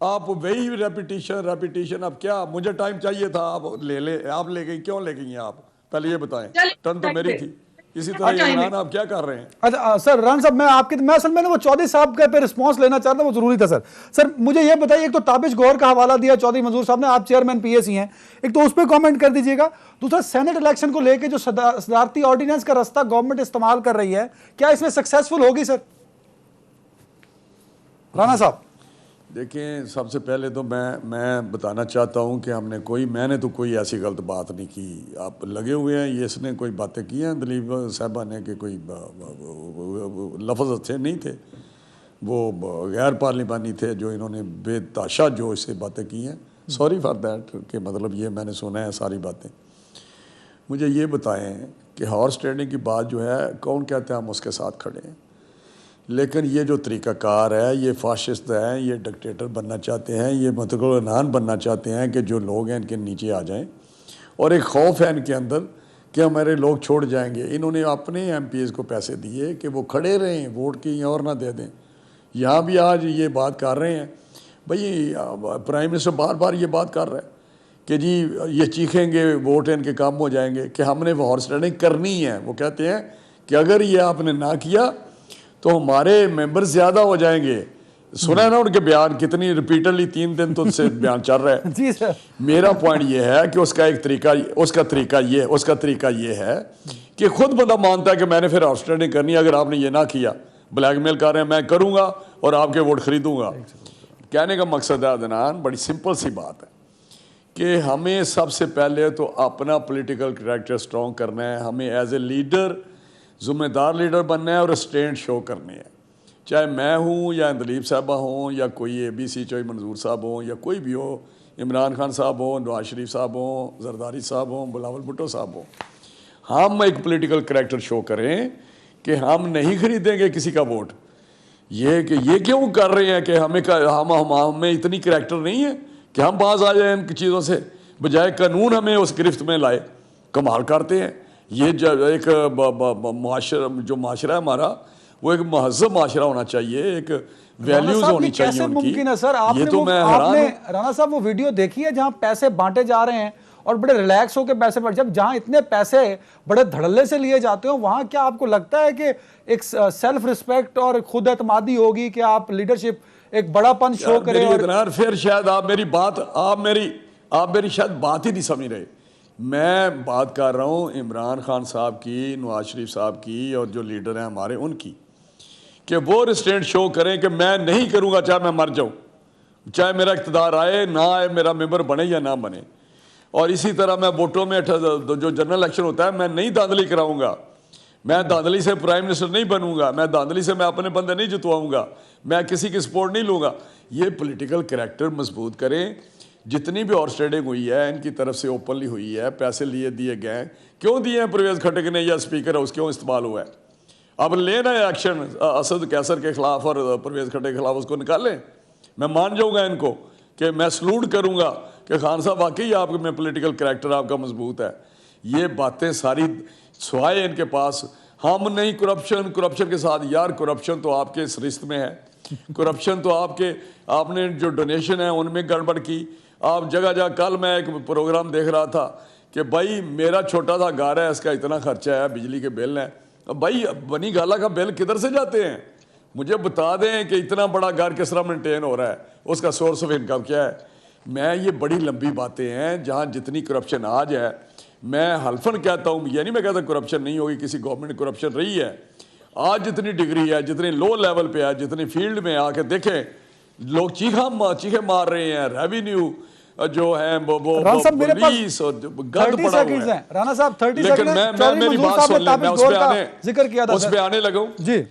آپ وہی ریپیٹیشن, اب کیا مجھے ٹائم چاہیے تھا, آپ لے گئی, کیوں لے گئی ہیں آپ, پہلے یہ بتائیں. ٹرن تو میری تھی. اسی طرح عمران آپ کیا کر رہے ہیں؟ اچھا سر رانا صاحب میں اصل میں وہ چودھری صاحب کے پہ رسپانس لینا چاہتا ہوں, وہ ضروری تھا سر. سر مجھے یہ بتائیے, ایک تو تابش گور کا حوالہ دیا چودھری منظور صاحب نے, آپ چیئرمین پی اے سی ہیں, ایک تو اس پہ کامنٹ کر دیجیے گا. دوسرا سینٹ الیکشن کو لے کے جو صدارتی آرڈیننس کا رستہ گورنمنٹ استعمال کر رہی ہے, کیا اس میں سکسیسفل ہوگی سر رانا صاحب؟ دیکھیں, سب سے پہلے تو میں بتانا چاہتا ہوں کہ میں نے تو کوئی ایسی غلط بات نہیں کی. آپ لگے ہوئے ہیں, یہ اس نے کوئی باتیں کی ہیں دلیپ صاحبہ نے کہ کوئی لفظ اچھے نہیں تھے, وہ غیر پارلیمانی تھے جو انہوں نے بے تحاشا جو اس سے باتیں کی ہیں. سوری فار دیٹ, کہ مطلب یہ میں نے سنا ہے ساری باتیں. مجھے یہ بتائیں کہ ہارس ٹریڈنگ کی بات جو ہے, کون کہتے ہیں ہم اس کے ساتھ کھڑے ہیں, لیکن یہ جو طریقہ کار ہے, یہ فاشسٹ ہے, یہ ڈکٹیٹر بننا چاہتے ہیں, یہ متغیر عنان بننا چاہتے ہیں کہ جو لوگ ہیں ان کے نیچے آ جائیں, اور ایک خوف ہے ان کے اندر کہ ہمارے لوگ چھوڑ جائیں گے. انہوں نے اپنے ایم پی ایز کو پیسے دیے کہ وہ کھڑے رہیں, ووٹ کی اور نہ دے دیں. یہاں بھی آج یہ بات کر رہے ہیں بھئی, پرائم منسٹر بار بار یہ بات کر رہا ہے کہ جی یہ چیخیں گے ووٹ ان کے کام ہو جائیں گے, کہ ہم نے وہ ہارس ٹریڈنگ کرنی ہے. وہ کہتے ہیں کہ اگر یہ آپ نے نہ کیا تو ہمارے ممبر زیادہ ہو جائیں گے. سنا ہے نا ان کے بیان, کتنی ریپیٹڈلی 3 دن تو سے بیان چل رہا ہے. جی سر, میرا پوائنٹ یہ ہے کہ اس کا طریقہ یہ ہے کہ خود بندہ مانتا ہے کہ میں نے پھر ہارس ٹریڈنگ کرنی ہے, اگر آپ نے یہ نہ کیا, بلیک میل کر رہے ہیں, میں کروں گا اور آپ کے ووٹ خریدوں گا. کہنے کا مقصد ہے عدنان, بڑی سمپل سی بات ہے کہ ہمیں سب سے پہلے تو اپنا پولیٹیکل کریکٹر سٹرونگ کرنا ہے. ہمیں ایز اے لیڈر, ذمہ دار لیڈر بننا ہے اور اسٹینڈ شو کرنے ہیں. چاہے میں ہوں یا دلیپ صاحبہ ہوں یا کوئی اے بی سی چوئی منظور صاحب ہوں یا کوئی بھی ہو, عمران خان صاحب ہوں, نواز شریف صاحب ہوں, زرداری صاحب ہوں, بلاول بھٹو صاحب ہوں, ہم ایک پولیٹیکل کریکٹر شو کریں کہ ہم نہیں خریدیں گے کسی کا ووٹ. یہ کہ یہ کیوں کر رہے ہیں کہ ہمیں اتنی کریکٹر نہیں ہے کہ ہم باز آ جائیں ان چیزوں سے, بجائے قانون ہمیں اس گرفت میں لائے. کمال کرتے ہیں. یہ ایک معاشرہ ہے ہمارا, وہ ایک مہذب معاشرہ ہونا چاہیے, ایک ویلیوز ہونی چاہیے ان کی. ممکن ہے سر, آپ یہ تو میں نے حیران ہوں. رانا صاحب وہ ویڈیو دیکھی ہے جہاں پیسے بانٹے جا رہے ہیں اور بڑے ریلیکس ہو کے پیسے بڑھ, جہاں اتنے پیسے بڑے دھڑلے سے لیے جاتے ہوں, وہاں کیا آپ کو لگتا ہے کہ ایک سیلف رسپیکٹ اور خود اعتمادی ہوگی کہ آپ لیڈرشپ ایک بڑا پن شو کریں؟ پھر شاید آپ میری شاید بات ہی نہیں سمجھ رہے. میں بات کر رہا ہوں عمران خان صاحب کی, نواز شریف صاحب کی, اور جو لیڈر ہیں ہمارے ان کی, کہ وہ ریسٹینٹ شو کریں کہ میں نہیں کروں گا چاہے میں مر جاؤں, چاہے میرا اقتدار آئے نہ آئے, میرا ممبر بنے یا نہ بنے. اور اسی طرح میں ووٹوں میں جو جنرل الیکشن ہوتا ہے, میں نہیں دھاندلی کراؤں گا, میں دھاندلی سے پرائم منسٹر نہیں بنوں گا, میں دھاندلی سے میں اپنے بندے نہیں جتواؤں گا, میں کسی کی سپورٹ نہیں لوں گا. یہ پولیٹیکل کریکٹر مضبوط کریں. جتنی بھی ہارس ٹریڈنگ ہوئی ہے ان کی طرف سے اوپنلی ہوئی ہے, پیسے دیے گئے, کیوں دیے ہیں پرویز کھٹک نے یا اسپیکر ہے اس کیوں استعمال ہوا ہے. اب لینا ہے ایکشن اسد کیسر کے خلاف اور پرویز کھٹک کے خلاف, اس کو نکالیں. میں مان جاؤں گا ان کو, کہ میں سلوٹ کروں گا کہ خان صاحب واقعی آپ میں پولیٹیکل کریکٹر آپ کا مضبوط ہے. یہ باتیں ساری سوائے ان کے پاس, ہم نہیں کرپشن کے ساتھ. یار کرپشن تو آپ کے اس رشت میں ہے, کرپشن تو آپ نے جو ڈونیشن ہے ان میں گڑبڑ کی. آپ جگہ کل میں ایک پروگرام دیکھ رہا تھا کہ بھائی میرا چھوٹا سا گھر ہے, اس کا اتنا خرچہ ہے, بجلی کے بل ہیں. بھائی بنی گالا کا بل کدھر سے جاتے ہیں؟ مجھے بتا دیں کہ اتنا بڑا گھر کس طرح مینٹین ہو رہا ہے, اس کا سورس آف انکم کیا ہے. یہ بڑی لمبی باتیں ہیں جہاں جتنی کرپشن آج ہے. میں حلفن کہتا ہوں, یہ نہیں میں کہتا کرپشن نہیں ہوگی, کسی گورنمنٹ کرپشن رہی ہے. آج جتنی ڈگری ہے, جتنی لو لیول پہ ہے, جتنی فیلڈ میں آ کے دیکھیں لوگ چیخیں مار رہے ہیں. ریونیو جو ہے وہ پولیس اور گند پڑا ہوا ہے. رانا صاحب 30 لیکن میں میری بات سن لیں, میں اس پہ آنے لگا ہوں. جی,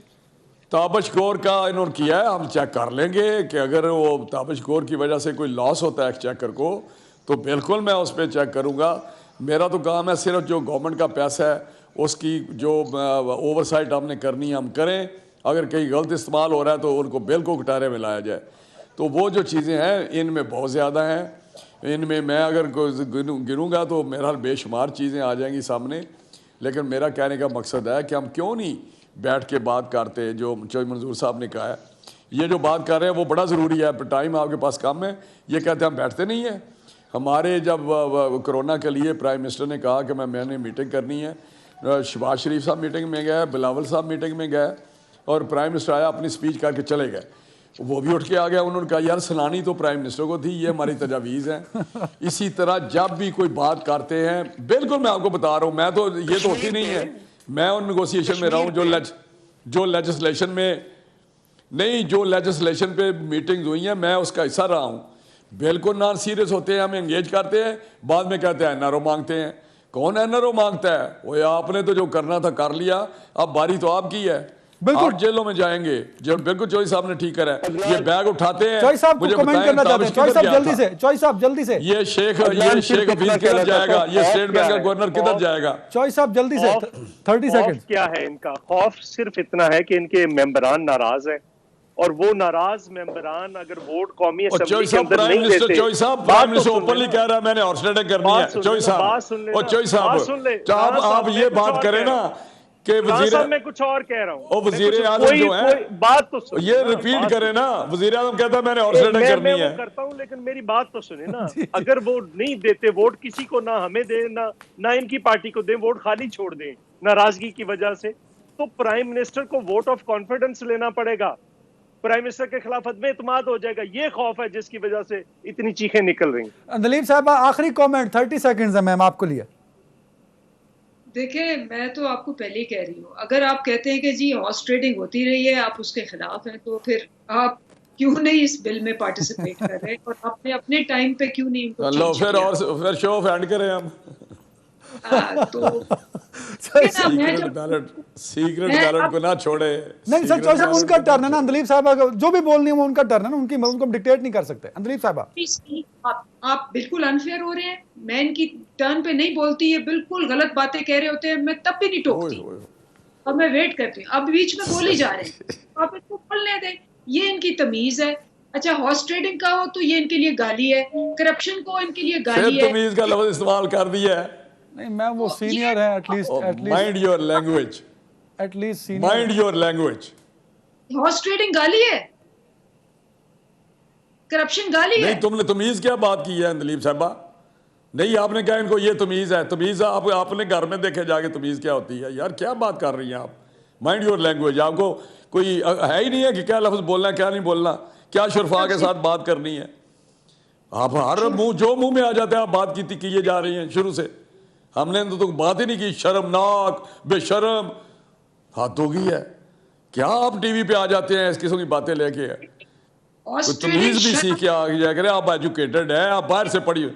تابش گور کا انہوں نے کیا ہے, ہم چیک کر لیں گے کہ اگر وہ تابش گور کی وجہ سے کوئی لاس ہوتا ہے ایکسچیکر کو, تو بالکل میں اس پہ چیک کروں گا. میرا تو کام ہے صرف جو گورنمنٹ کا پیسہ ہے اس کی جو اوور سائٹ ہم نے کرنی ہے ہم کریں. اگر کہیں غلط استعمال ہو رہا ہے تو ان کو بل کو کٹارے میں لایا جائے. تو وہ جو چیزیں ہیں ان میں بہت زیادہ ہیں. ان میں اگر گنوں گا تو میرا بے شمار چیزیں آ جائیں گی سامنے. لیکن میرا کہنے کا مقصد ہے کہ ہم کیوں نہیں بیٹھ کے بات کرتے. جو چوہدری منظور صاحب نے کہا ہے, یہ جو بات کر رہے ہیں وہ بڑا ضروری ہے. ٹائم آپ کے پاس کم ہے, یہ کہتے ہیں ہم بیٹھتے نہیں ہیں. ہمارے جب کرونا کے لیے پرائم منسٹر نے کہا کہ میں نے میٹنگ کرنی ہے, شہباز شریف صاحب میٹنگ میں گئے, بلاول صاحب میٹنگ میں گئے, اور پرائم منسٹر آیا اپنی سپیچ کر کے چلے گئے. وہ بھی اٹھ کے آ گیا, انہوں نے کہا یار سلانی تو پرائم منسٹر کو تھی, یہ ہماری تجاویز ہیں. اسی طرح جب بھی کوئی بات کرتے ہیں, بالکل میں آپ کو بتا رہا ہوں, میں تو یہ تو ہوتی نہیں ہے, میں ان نیگوسیشن میں رہا ہوں جو لیجسلیشن میں نہیں, جو لیجسلیشن پہ میٹنگز ہوئی ہیں میں اس کا حصہ رہا ہوں. بالکل نان سیریس ہوتے ہیں, ہم انگیج کرتے ہیں, بعد میں کہتے ہیں NRO مانگتے ہیں. کون NRO مانگتا ہے؟ وہ آپ نے تو جو کرنا تھا کر لیا, اب باری تو آپ کی ہے. آپ جیلوں میں جائیں گے. جو بالکل چوہدری صاحب نے ٹھیک کرا ہے, یہ بیگ اٹھاتے ہیں. چوہدری صاحب کو کمنٹ کرنا چاہتے ہیں. چوہدری صاحب جلدی سے, چوہدری صاحب جلدی سے. یہ شیخ حفیظ کدھر جائے گا, یہ اسٹیٹ بینک کا گورنر کدھر جائے گا؟ چوہدری صاحب جلدی سے 30 سیکنڈ. کیا ہے ان کا خوف؟ صرف اتنا ہے کہ ان کے ممبران ناراض ہیں, اور وہ ناراض ممبران اگر ووٹ قومی اسمبلی کے اندر نہیں دیتے. چوہدری صاحب پرائم منسٹر اوپنلی کہہ رہا ہے میں نے ہارس رائڈنگ کرنی ہے. چوہدری صاحب, اور چوہدری صاحب آپ یہ بات کریں نا کہ وزیر, میں کچھ اور کہہ رہا ہوں, وزیر اعظم جو ہے بات تو یہ ریپیٹ کرے نا. وزیر اعظم کہتا ہے میں نے ہارس رائڈنگ کرنی ہے. میں وہ کرتا ہوں, لیکن میری بات تو سنیں نا. اگر وہ نہیں دیتے ووٹ کسی کو, نہ ہمیں دیں نہ ان کی پارٹی کو دیں, ووٹ خالی چھوڑ دیں ناراضگی کی وجہ سے, تو پرائم منسٹر کو ووٹ آف کانفیڈنس لینا پڑے گا. پرائم منسٹر کے خلاف عدم اعتماد ہو جائے گا. یہ خوف ہے جس کی وجہ سے اتنی چیخیں نکل رہی ہیں. دلیپ صاحب آخری کامنٹ 30 سیکنڈز ہے میم آپ کو لیے. دیکھیں میں تو آپ کو پہلے ہی کہہ رہی ہوں, اگر آپ کہتے ہیں کہ جی ہارس ٹریڈنگ ہوتی رہی ہے, آپ اس کے خلاف ہیں, تو پھر آپ کیوں نہیں اس بل میں پارٹیسپیٹ کر رہے, اور آپ نے اپنے ٹائم پہ کیوں نہیں ان کو اللہ پھر شو آف ہینڈ کریں ہم. سیکرٹ بیلٹ کو نہ چھوڑے. نہیں سر, چوہدری صاحب ان کا ٹرن ہے نا. دلیپ صاحب جو بھی بولنی ہے وہ ان کا ٹرن ہے نا, ان کو ڈکٹیٹ نہیں کر سکتے. دلیپ صاحب آپ بالکل انفیئر ہو رہے ہیں. میں ان کی ٹرن پہ نہیں بولتی, یہ بالکل غلط باتیں کہہ رہے ہوتے ہیں, میں تب بھی نہیں ٹوکتی, اور میں ویٹ کرتی ہوں. اب بیچ میں بول ہی جا رہے ہیں, آپ ان کو بولنے دیں. یہ ان کی تمیز ہے. اچھا ہارس ٹریڈنگ کا ہو تو یہ ان کے لیے گالی ہے, کرپشن کو ان کے لیے گالی ہے. تمیز کا لفظ استعمال کر دیا ہے. نہیں میں وہ سینئر ہے, at least mind your language, at least senior. Mind your language. Horse trading گالی ہے, کرپشن گالی ہے. نہیں تم نے تمیز کیا بات کی ہے دلیپ صاحبہ؟ نہیں آپ نے کہا ان کو یہ تمیز ہے. تمیز آپ نے گھر میں دیکھے جا کے تمیز کیا ہوتی ہے. یار کیا بات کر رہی ہیں آپ؟ Mind your language. آپ کو کوئی ہے ہی نہیں ہے کہ کیا لفظ بولنا ہے کیا نہیں بولنا, کیا شرفا کے ساتھ بات کرنی ہے. آپ ہر منہ جو منہ میں آ جاتے ہیں آپ بات کیے جا رہی ہیں شروع سے. ہم نے تو بات ہی نہیں کی. شرمناک, بے شرم, حد ہو گئی ہے. کیا آپ ٹی وی پہ آ جاتے ہیں اس قسم کی باتیں لے کے؟ تمیز بھی سیکھ کے آ جائے کرے. آپ ایجوکیٹڈ ہیں, آپ باہر سے پڑھی.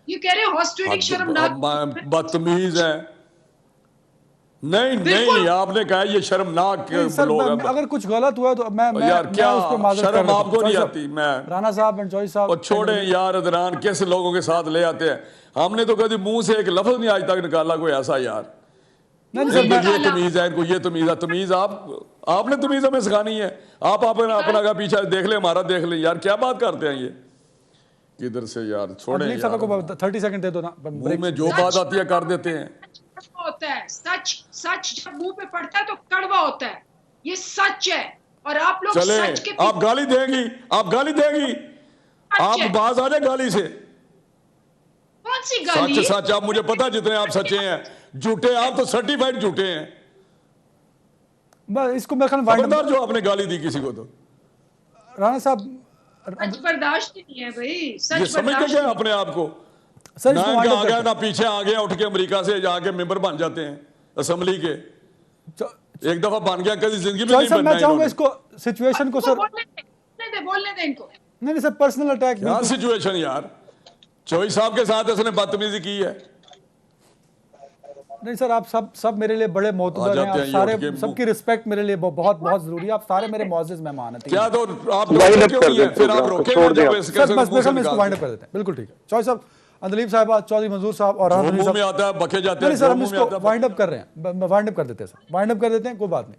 یہ کہہ رہے ہیں ہارس ٹریڈنگ شرمناک, بدتمیز ہے. نہیں آپ نے کہا یہ شرمناک لوگ ہیں. اگر کچھ غلط ہوا تو میں یار کیا شرم آپ کو نہیں آتی؟ میں رانا صاحب اینڈ چوہدری صاحب, اور چھوڑیں یار ادران کیسے لوگوں کے ساتھ لے آتے ہیں. ہم نے تو کبھی منہ سے ایک لفظ نہیں آج تک نکالا کوئی ایسا. یار یہ تمیز ہے ان کو, یہ تمیز ہے. تمیز آپ نے تمیز ہمیں سکھانی ہے. آپ اپنا کا پیچھے دیکھ لیں, ہمارا دیکھ لیں. یار کیا بات کرتے ہیں یہ کدھر سے یار. چھوڑیں دلیپ صاحب کو 30 سیکنڈ دے دو نا. منہ میں جو بات آتی ہے کر دیتے ہیں. ہوتا ہے سچ جب منہ پہ پڑتا ہے تو کڑوا ہوتا ہے. یہ سچ ہے, اور آپ لوگ سچ کے آپ گالی دیں گی, آپ گالی دیں گی, آپ باز آ جائے گالی سے. کون سی گالی؟ سچ آپ مجھے پتا جتنے آپ سچے ہیں. جھوٹے آپ تو سرٹیفائڈ جھوٹے ہیں. اس کو میں خبردار جو آپ نے گالی دی کسی کو. تو رانا صاحب سچ برداشت نہیں ہے بھائی. یہ سمجھتے کیا اپنے آپ کو؟ نہ آگے نہ پیچھے آگے اٹھ کے امریکہ سے جا کے ممبر بن جاتے ہیں اسمبلی کے. ایک دفعہ بن گیا, کبھی زندگی میں نہیں بننا. میں چاہوں گا اس کو سچویشن کو سر بولنے دیں ان کو. نہیں سر پرسنل اٹیک. کیا سچویشن یار؟ چوہدری صاحب کے ساتھ اس نے بدتمیزی کی ہے. نہیں سر آپ سب میرے لیے بڑے معتبر ہیں. آپ سارے سب کی رسپیکٹ میرے لیے بہت بہت ضروری ہے. آپ سارے میرے معزز مہمان ہیں. کیا تو آپ پھر آپ روکیں گے اس کو وائنڈ اپ کر دیتے ہیں. بالکل ٹھیک ہے. چوہدری صاحب, دلیپ صاحبہ, چوہدری منظور صاحب اور منہ میں آتا ہے بکے جاتے ہیں. سر ہم اس کو وائنڈ اپ کر رہے ہیں, وائنڈ اپ کر دیتے ہیں سر, وائنڈ اپ کر دیتے ہیں, کوئی بات نہیں.